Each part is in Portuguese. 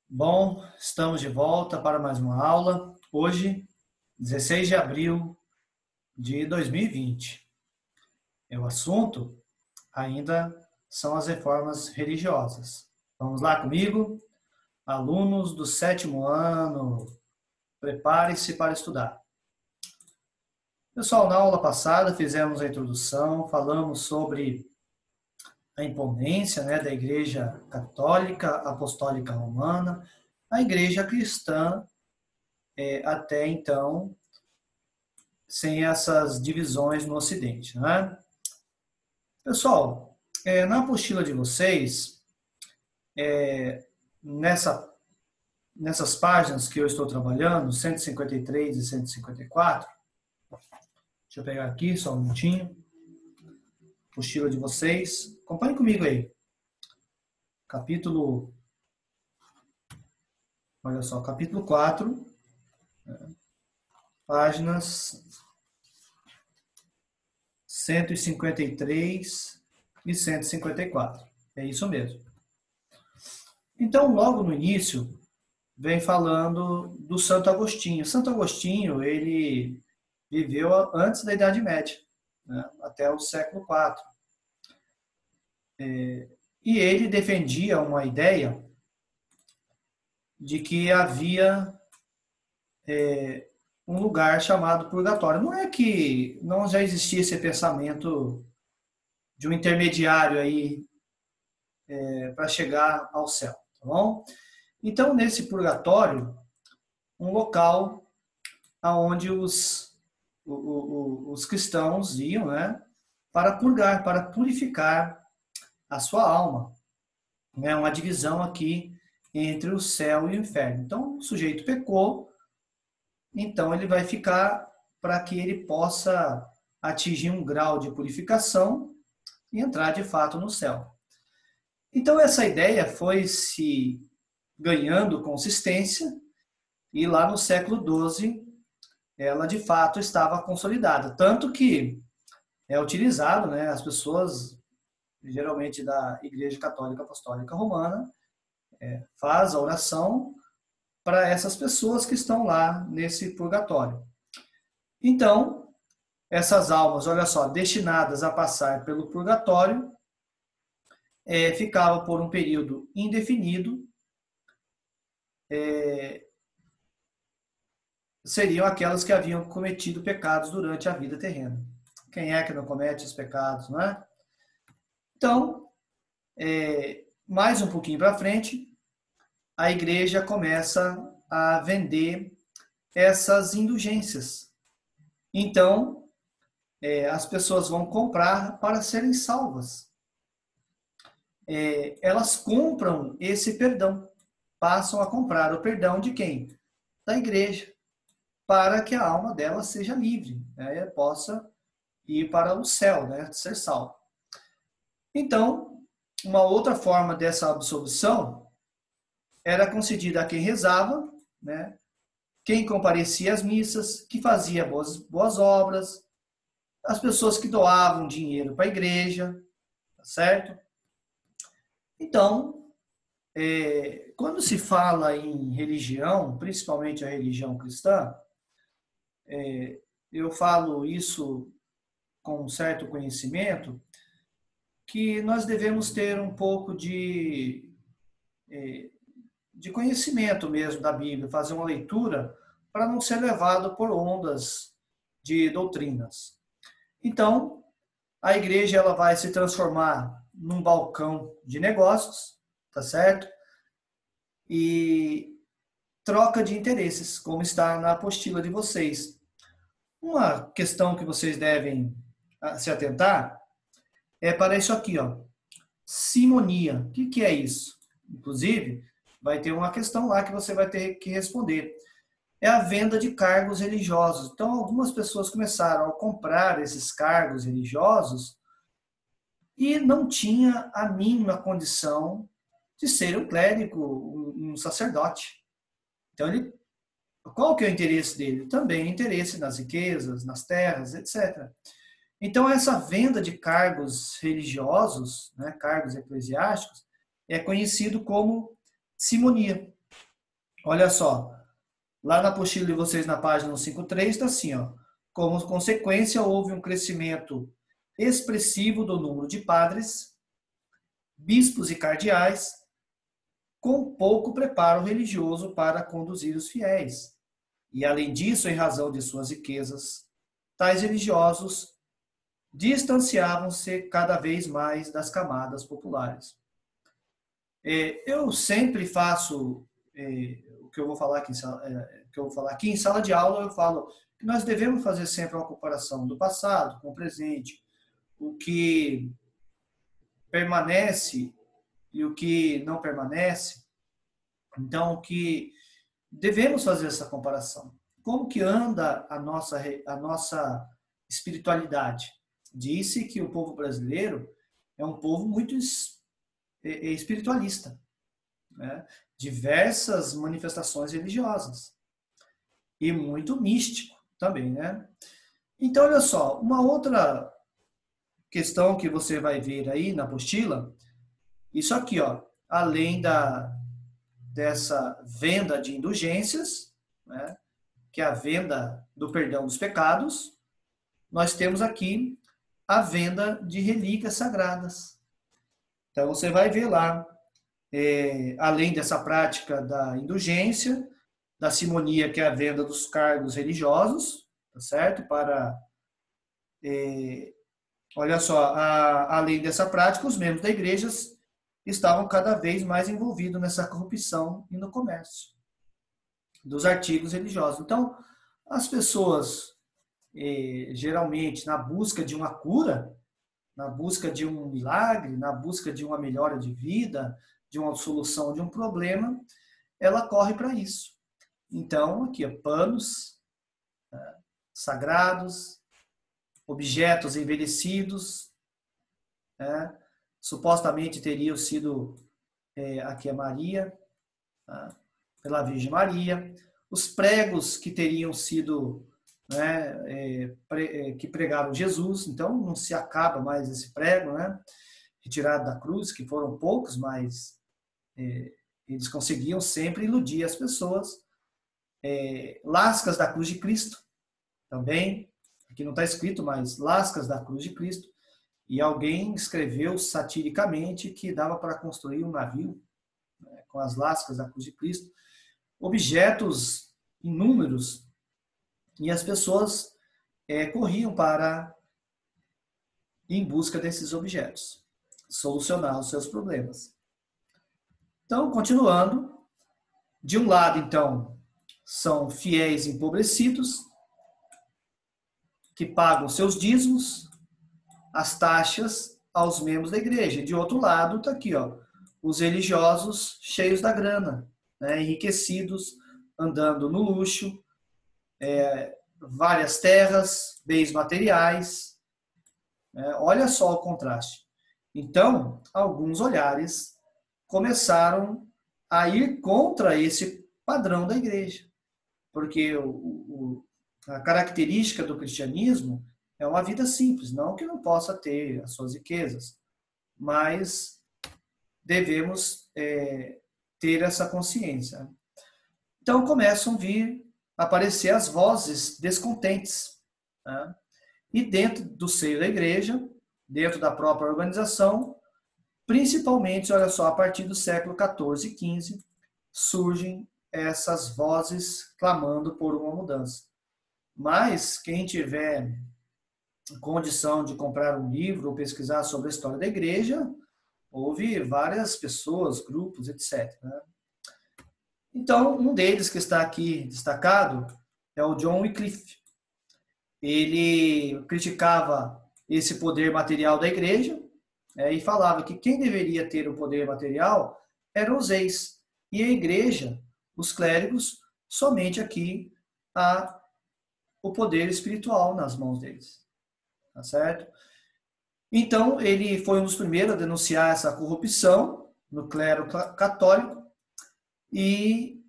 Bom, estamos de volta para mais uma aula. Hoje, 16 de abril de 2020. O assunto ainda são as reformas religiosas. Vamos lá comigo? Alunos do 7º ano, prepare-se para estudar. Pessoal, na aula passada fizemos a introdução, falamos sobre a imponência, da Igreja Católica Apostólica Romana, a Igreja Cristã, até então, sem essas divisões no Ocidente. Né? Pessoal, na apostila de vocês, nessas páginas que eu estou trabalhando, 153 e 154, deixa eu pegar aqui só um minutinho, apostila de vocês, acompanhe comigo aí. Capítulo 4, páginas 153 e 154. É isso mesmo. Então, logo no início, vem falando do Santo Agostinho. Santo Agostinho, ele viveu antes da Idade Média, até o século IV. E ele defendia uma ideia de que havia um lugar chamado purgatório. Não é que não já existia esse pensamento de um intermediário aí para chegar ao céu, tá bom? Então, nesse purgatório, um local onde os cristãos iam, para purgar, para purificar a sua alma. Uma divisão aqui entre o céu e o inferno. Então, o sujeito pecou, então ele vai ficar para que ele possa atingir um grau de purificação e entrar de fato no céu. Então, essa ideia foi se ganhando consistência e lá no século XII ela de fato estava consolidada. Tanto que é utilizado, as pessoas, geralmente da Igreja Católica Apostólica Romana, faz a oração para essas pessoas que estão lá nesse purgatório. Então, essas almas, olha só, destinadas a passar pelo purgatório, ficavam por um período indefinido, seriam aquelas que haviam cometido pecados durante a vida terrena. Quem é que não comete os pecados, não é? Então, mais um pouquinho para frente, a igreja começa a vender essas indulgências. Então, as pessoas vão comprar para serem salvas. Elas compram esse perdão, passam a comprar o perdão de quem? Da igreja, para que a alma dela seja livre, possa ir para o céu, ser salva. Então, uma outra forma dessa absolvição era concedida a quem rezava, quem comparecia às missas, que fazia boas obras, as pessoas que doavam dinheiro para a igreja, tá certo? Então, quando se fala em religião, principalmente a religião cristã, eu falo isso com um certo conhecimento, que nós devemos ter um pouco de conhecimento mesmo da Bíblia, fazer uma leitura para não ser levado por ondas de doutrinas. Então, a igreja ela vai se transformar num balcão de negócios, tá certo? E troca de interesses, como está na apostila de vocês. Uma questão que vocês devem se atentar é para isso aqui, ó. Simonia. O que é isso? Inclusive, vai ter uma questão lá que você vai ter que responder. É a venda de cargos religiosos. Então, algumas pessoas começaram a comprar esses cargos religiosos e não tinha a mínima condição de ser um clérigo, um sacerdote. Então, qual que é o interesse dele? Também interesse nas riquezas, nas terras, etc. Então, essa venda de cargos religiosos, cargos eclesiásticos, é conhecido como simonia. Olha só, lá na apostila de vocês, na página 153, está assim, ó. Como consequência, houve um crescimento expressivo do número de padres, bispos e cardeais, com pouco preparo religioso para conduzir os fiéis. E, além disso, em razão de suas riquezas, tais religiosos distanciavam-se cada vez mais das camadas populares. Eu sempre faço o que eu vou falar aqui em sala de aula, eu falo que nós devemos fazer sempre uma comparação do passado com o presente, o que permanece e o que não permanece. Então, o que devemos fazer essa comparação. Como que anda a nossa espiritualidade? Disse que o povo brasileiro é um povo muito espiritualista, né? Diversas manifestações religiosas e muito místico também, né? Então, olha só, uma outra questão que você vai ver aí na apostila, isso aqui, ó, além dessa venda de indulgências, né, que é a venda do perdão dos pecados, nós temos aqui a venda de relíquias sagradas. Então, você vai ver lá, além dessa prática da indulgência, da simonia, que é a venda dos cargos religiosos, tá certo? Olha só, além dessa prática, os membros da igreja estavam cada vez mais envolvidos nessa corrupção e no comércio dos artigos religiosos. Então, as pessoas, geralmente, na busca de uma cura, na busca de um milagre, na busca de uma melhora de vida, de uma solução de um problema, ela corre para isso. Então, aqui, ó, panos sagrados, objetos envelhecidos, né? Supostamente teriam sido, aqui é Maria, tá? Pela Virgem Maria, os pregos que teriam sido, né, que pregaram Jesus, então não se acaba mais esse prego, né, retirado da cruz, que foram poucos, mas eles conseguiam sempre iludir as pessoas. Lascas da cruz de Cristo, também, aqui não está escrito, mas lascas da cruz de Cristo, e alguém escreveu satiricamente que dava para construir um navio, né, com as lascas da cruz de Cristo, objetos inúmeros, e as pessoas corriam em busca desses objetos, solucionar os seus problemas. Então, continuando, de um lado, então, são fiéis empobrecidos, que pagam seus dízimos, as taxas aos membros da igreja. De outro lado, está aqui, ó, os religiosos cheios da grana, né, enriquecidos, andando no luxo, várias terras, bens materiais. Olha só o contraste. Então, alguns olhares começaram a ir contra esse padrão da igreja, porque a característica do cristianismo é uma vida simples, não que não possa ter as suas riquezas, mas devemos ter essa consciência. Então começam a aparecer as vozes descontentes, né? E dentro do seio da igreja, dentro da própria organização, principalmente, olha só, a partir do século XIV e XV, surgem essas vozes clamando por uma mudança. Mas quem tiver condição de comprar um livro ou pesquisar sobre a história da igreja, houve várias pessoas, grupos, etc., né? Então, um deles que está aqui destacado é o John Wycliffe. Ele criticava esse poder material da igreja, e falava que quem deveria ter o poder material eram os reis, e a igreja, os clérigos, somente aqui o poder espiritual nas mãos deles. Tá certo? Então, ele foi um dos primeiros a denunciar essa corrupção no clero católico, e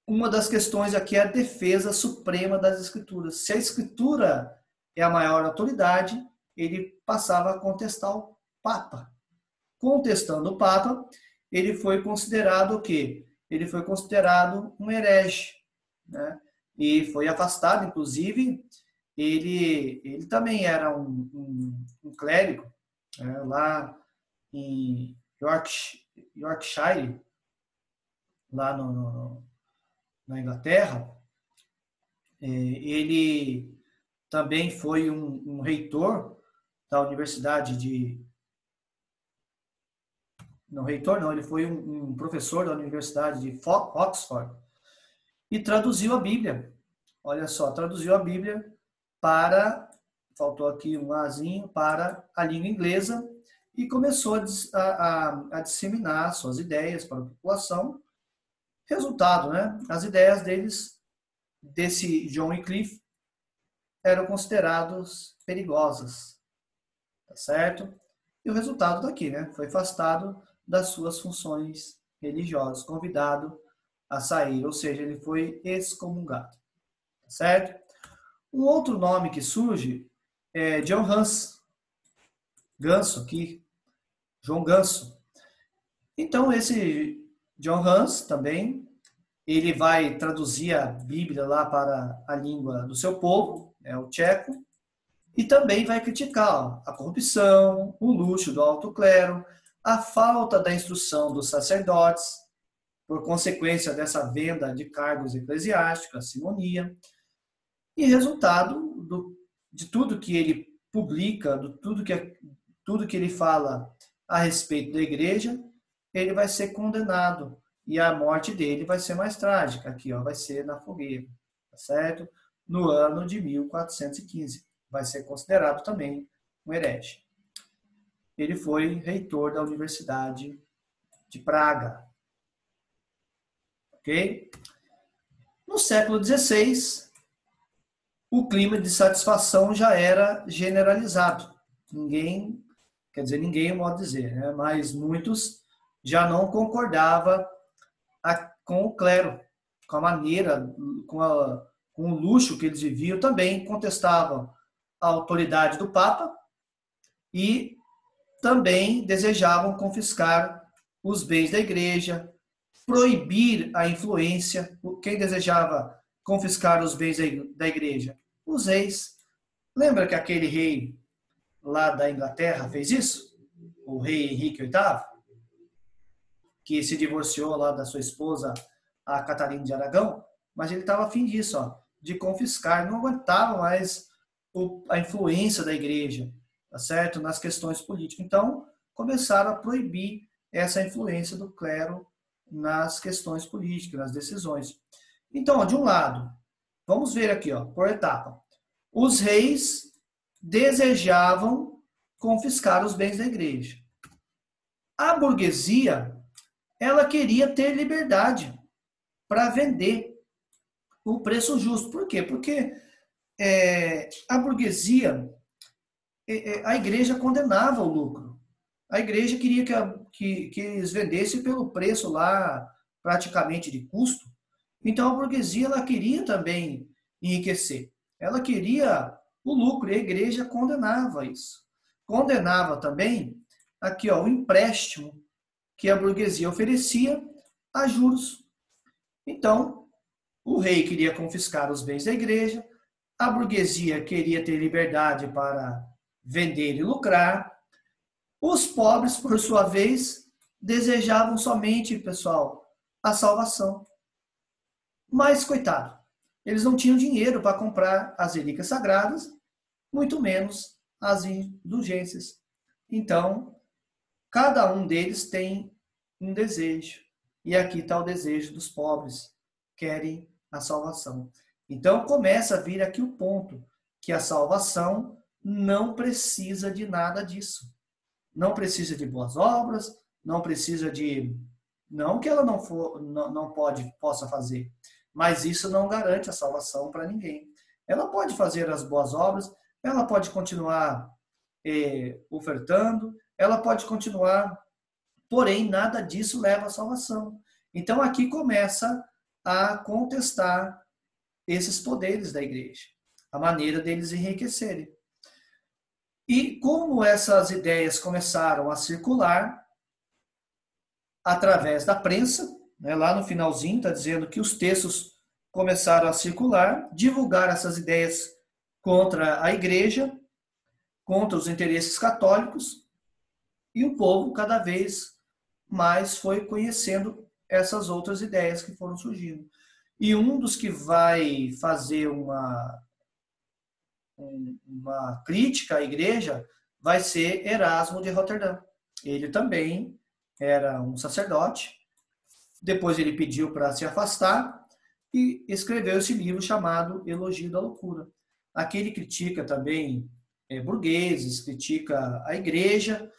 uma das questões aqui é a defesa suprema das escrituras. Se a escritura é a maior autoridade, ele passava a contestar o Papa. contestando o Papa, ele foi considerado o quê? Ele foi considerado um herege, né? E foi afastado, inclusive, ele também era um clérigo, né, lá em Yorkshire, lá na Inglaterra. Ele também foi um reitor da Universidade de... Não, reitor não, ele foi um professor da Universidade de Oxford e traduziu a Bíblia. Olha só, traduziu a Bíblia para, faltou aqui um azinho, para a língua inglesa e começou a disseminar suas ideias para a população. Resultado, né? As ideias desse John Wycliffe, eram consideradas perigosas, tá certo? E o resultado daqui, né? Foi afastado das suas funções religiosas, convidado a sair, ou seja, ele foi excomungado, tá certo? Um outro nome que surge é John Hus, Ganso aqui, João Ganso. Então, esse John Hus também, ele vai traduzir a Bíblia lá para a língua do seu povo, o tcheco, e também vai criticar a corrupção, o luxo do alto clero, a falta da instrução dos sacerdotes, por consequência dessa venda de cargos eclesiásticos, a simonia, e resultado de tudo que ele publica, de tudo que ele fala a respeito da igreja, ele vai ser condenado e a morte dele vai ser mais trágica, aqui ó, vai ser na fogueira, tá certo? No ano de 1415. Vai ser considerado também um herege. Ele foi reitor da Universidade de Praga. Ok? No século XVI, o clima de satisfação já era generalizado. Ninguém, quer dizer, ninguém, modo de dizer, né? Mas muitos já não concordavam com o clero, com a maneira, com o luxo que eles viviam, também contestavam a autoridade do Papa e também desejavam confiscar os bens da igreja, proibir a influência. Quem desejava confiscar os bens da igreja? Os reis. Lembra que aquele rei lá da Inglaterra fez isso? O rei Henrique VIII, que se divorciou lá da sua esposa, a Catarina de Aragão, mas ele estava afim disso, ó, de confiscar, não aguentava mais a influência da igreja, tá certo? Nas questões políticas. Então, começaram a proibir essa influência do clero nas questões políticas, nas decisões. Então, ó, de um lado, vamos ver aqui, ó, por etapa. Os reis desejavam confiscar os bens da igreja. A burguesia, ela queria ter liberdade para vender o preço justo. Por quê? Porque a burguesia, a igreja condenava o lucro. A igreja queria que eles vendessem pelo preço lá, praticamente de custo. Então a burguesia ela queria também enriquecer. Ela queria o lucro e a igreja condenava isso. Condenava também aqui ó, o empréstimo que a burguesia oferecia a juros. Então, o rei queria confiscar os bens da igreja, a burguesia queria ter liberdade para vender e lucrar. Os pobres, por sua vez, desejavam somente, pessoal, a salvação. Mas, coitado, eles não tinham dinheiro para comprar as relíquias sagradas, muito menos as indulgências. Então, cada um deles tem um desejo. E aqui está o desejo dos pobres, querem a salvação. Então começa a vir aqui o ponto, que a salvação não precisa de nada disso. Não precisa de boas obras, não precisa de... Não que ela não possa fazer, mas isso não garante a salvação para ninguém. Ela pode fazer as boas obras, ela pode continuar ofertando, ela pode continuar, porém nada disso leva à salvação. Então aqui começa a contestar esses poderes da igreja, a maneira deles enriquecerem. E como essas ideias começaram a circular, através da prensa, né? Lá no finalzinho está dizendo que os textos começaram a circular, divulgar essas ideias contra a igreja, contra os interesses católicos, e o povo cada vez mais foi conhecendo essas outras ideias que foram surgindo. E um dos que vai fazer uma crítica à igreja vai ser Erasmo de Roterdã. Ele também era um sacerdote, depois ele pediu para se afastar e escreveu esse livro chamado Elogio da Loucura. Aqui ele critica também burgueses, critica a igreja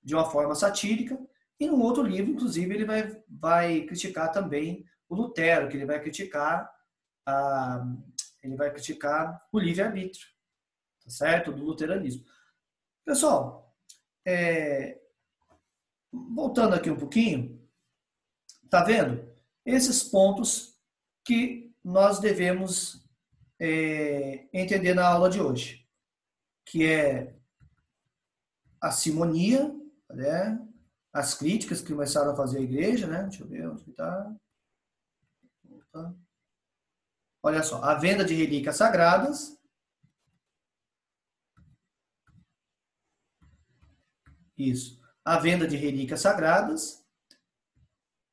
de uma forma satírica, e num outro livro, inclusive, ele vai criticar também o Lutero, que ele vai criticar o livre-arbítrio, tá certo? Do luteranismo. Pessoal, voltando aqui um pouquinho, tá vendo? Esses pontos que nós devemos entender na aula de hoje, que é a simonia, né? As críticas que começaram a fazer a igreja, né? Deixa eu ver onde está. Olha só, a venda de relíquias sagradas. Isso. A venda de relíquias sagradas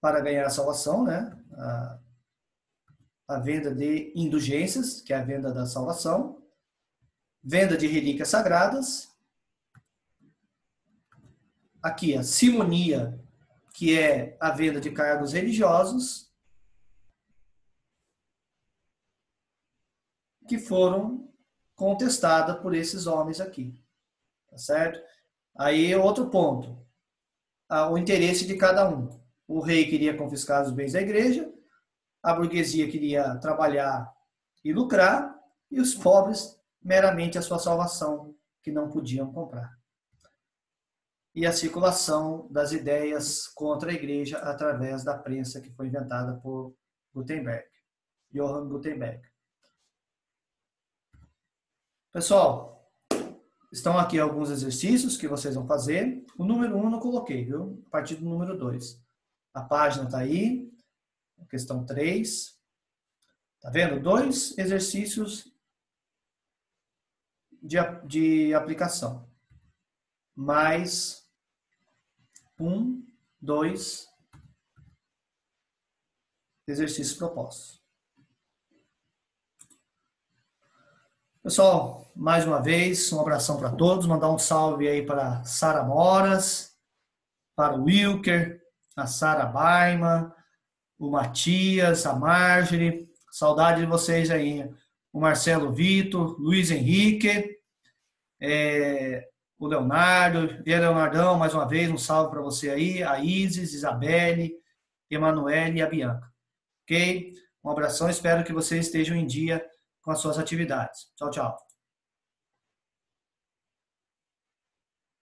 para ganhar a salvação, né? A venda de indulgências, que é a venda da salvação. Venda de relíquias sagradas. Aqui, a simonia, que é a venda de cargos religiosos, que foram contestadas por esses homens aqui. Tá certo? Aí, outro ponto. O interesse de cada um. O rei queria confiscar os bens da igreja, a burguesia queria trabalhar e lucrar, e os pobres, meramente a sua salvação, que não podiam comprar. E a circulação das ideias contra a igreja através da prensa que foi inventada por Gutenberg, Johann Gutenberg. Pessoal, estão aqui alguns exercícios que vocês vão fazer. O número 1 eu não coloquei, viu? A partir do número 2. A página está aí, questão 3. Tá vendo? 2 exercícios de aplicação. Mais 1, 2 exercícios propostos. Pessoal, mais uma vez, um abração para todos. Mandar um salve aí para Sara Moras, para o Wilker, a Sara Baima, o Matias, a Marjorie. Saudade de vocês aí. O Marcelo Vitor, Luiz Henrique, o Leonardo, e a Leonardão, mais uma vez, um salve para você aí, a Isis, Isabelle, Emanuele e a Bianca. Ok? Um abração, espero que vocês estejam em dia com as suas atividades. Tchau, tchau.